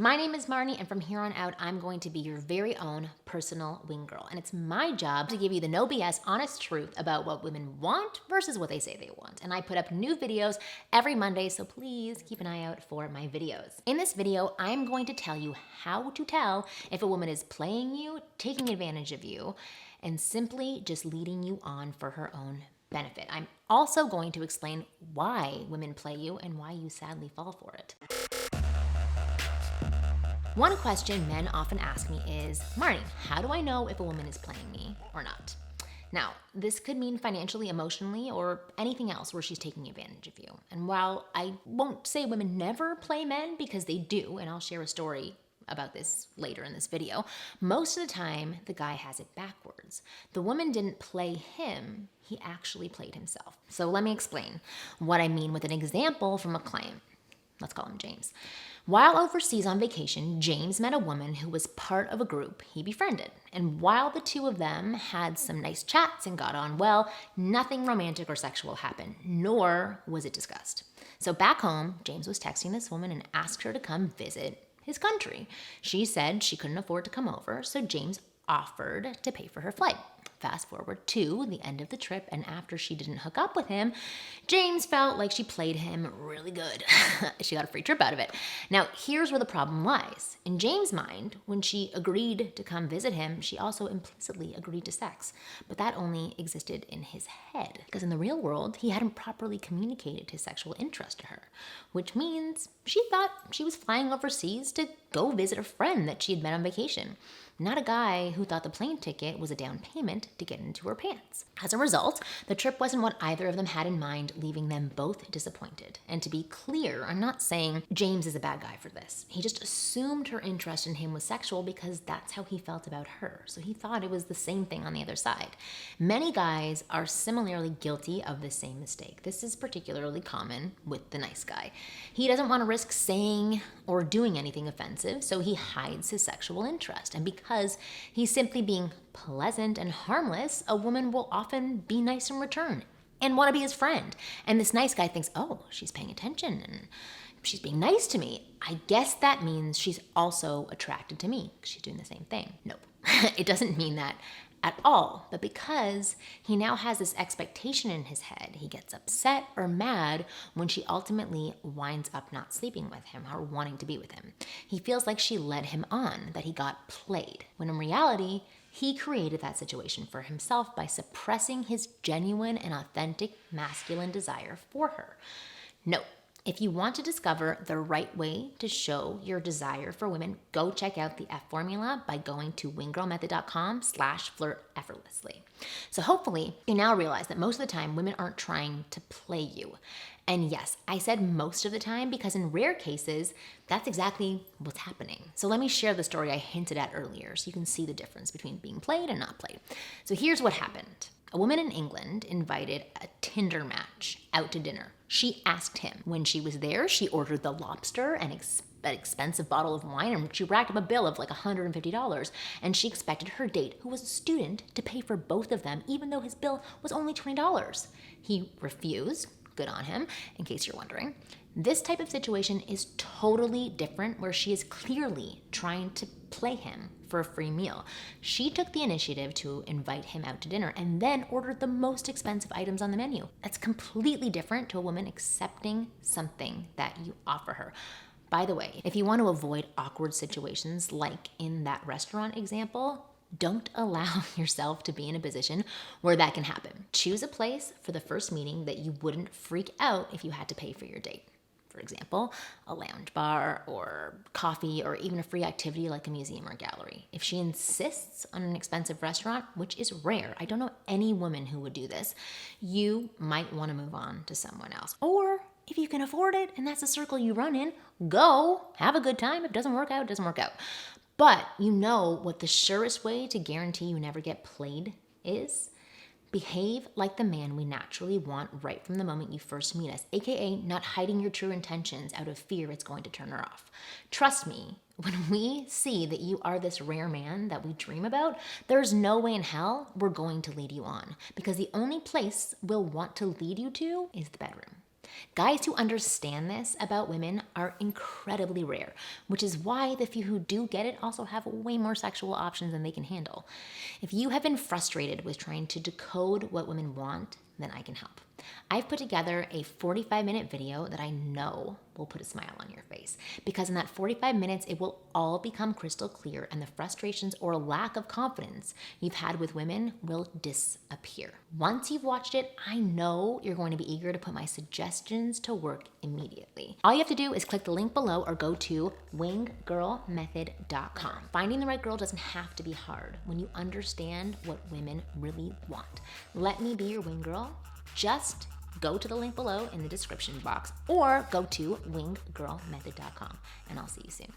My name is Marni, and from here on out, I'm going to be your very own personal wing girl. And it's my job to give you the no BS, honest truth about what women want versus what they say they want. And I put up new videos every Monday, so please keep an eye out for my videos. In this video, I'm going to tell you how to tell if a woman is playing you, taking advantage of you, and simply just leading you on for her own benefit. I'm also going to explain why women play you and why you sadly fall for it. One question men often ask me is, Marni, how do I know if a woman is playing me or not? Now, this could mean financially, emotionally, or anything else where she's taking advantage of you. And while I won't say women never play men, because they do, and I'll share a story about this later in this video, most of the time the guy has it backwards. The woman didn't play him, he actually played himself. So let me explain what I mean with an example from a client. Let's call him James. While overseas on vacation, James met a woman who was part of a group he befriended. And while the two of them had some nice chats and got on well, nothing romantic or sexual happened, nor was it discussed. So back home, James was texting this woman and asked her to come visit his country. She said she couldn't afford to come over, so James offered to pay for her flight. Fast forward to the end of the trip, and after she didn't hook up with him, James felt like she played him really good. She got a free trip out of it. Now, here's where the problem lies. In James' mind, when she agreed to come visit him, she also implicitly agreed to sex. But that only existed in his head, because in the real world, he hadn't properly communicated his sexual interest to her, which means she thought she was flying overseas to go visit a friend that she had met on vacation, not a guy who thought the plane ticket was a down payment to get into her pants. As a result, the trip wasn't what either of them had in mind, leaving them both disappointed. And to be clear, I'm not saying James is a bad guy for this. He just assumed her interest in him was sexual because that's how he felt about her. So he thought it was the same thing on the other side. Many guys are similarly guilty of the same mistake. This is particularly common with the nice guy. He doesn't want to risk saying or doing anything offensive, so he hides his sexual interest. And because he's simply being pleasant and harmless, a woman will often be nice in return and want to be his friend. And this nice guy thinks, oh, she's paying attention and she's being nice to me. I guess that means she's also attracted to me because she's doing the same thing. Nope, it doesn't mean that at all. But because he now has this expectation in his head, he gets upset or mad when she ultimately winds up not sleeping with him or wanting to be with him. He feels like she led him on, that he got played, when in reality, he created that situation for himself by suppressing his genuine and authentic masculine desire for her. No. If you want to discover the right way to show your desire for women, go check out the F formula by going to winggirlmethod.com/flirt effortlessly. So hopefully you now realize that most of the time women aren't trying to play you. And yes, I said most of the time because in rare cases, that's exactly what's happening. So let me share the story I hinted at earlier so you can see the difference between being played and not played. So here's what happened. A woman in England invited a Tinder match out to dinner. She asked him. When she was there, she ordered the lobster and an expensive bottle of wine, and she racked up a bill of like $150. And she expected her date, who was a student, to pay for both of them, even though his bill was only $20. He refused. Good on him, in case you're wondering. This type of situation is totally different, where she is clearly trying to play him for a free meal. She took the initiative to invite him out to dinner and then ordered the most expensive items on the menu. That's completely different to a woman accepting something that you offer her. By the way, if you want to avoid awkward situations like in that restaurant example, don't allow yourself to be in a position where that can happen. Choose a place for the first meeting that you wouldn't freak out if you had to pay for your date. For example, a lounge bar or coffee or even a free activity like a museum or gallery. If she insists on an expensive restaurant, which is rare, I don't know any woman who would do this, you might want to move on to someone else. Or if you can afford it and that's the circle you run in, go, have a good time. If it doesn't work out, it doesn't work out. But you know what the surest way to guarantee you never get played is? Behave like the man we naturally want right from the moment you first meet us, aka not hiding your true intentions out of fear it's going to turn her off. Trust me, when we see that you are this rare man that we dream about, there's no way in hell we're going to lead you on, because the only place we'll want to lead you to is the bedroom. Guys who understand this about women are incredibly rare, which is why the few who do get it also have way more sexual options than they can handle. If you have been frustrated with trying to decode what women want, then I can help. I've put together a 45-minute video that I know will put a smile on your face, because in that 45 minutes, it will all become crystal clear and the frustrations or lack of confidence you've had with women will disappear. Once you've watched it, I know you're going to be eager to put my suggestions to work immediately. All you have to do is click the link below or go to winggirlmethod.com. Finding the right girl doesn't have to be hard when you understand what women really want. Let me be your wing girl. Just go to the link below in the description box or go to winggirlmethod.com, and I'll see you soon.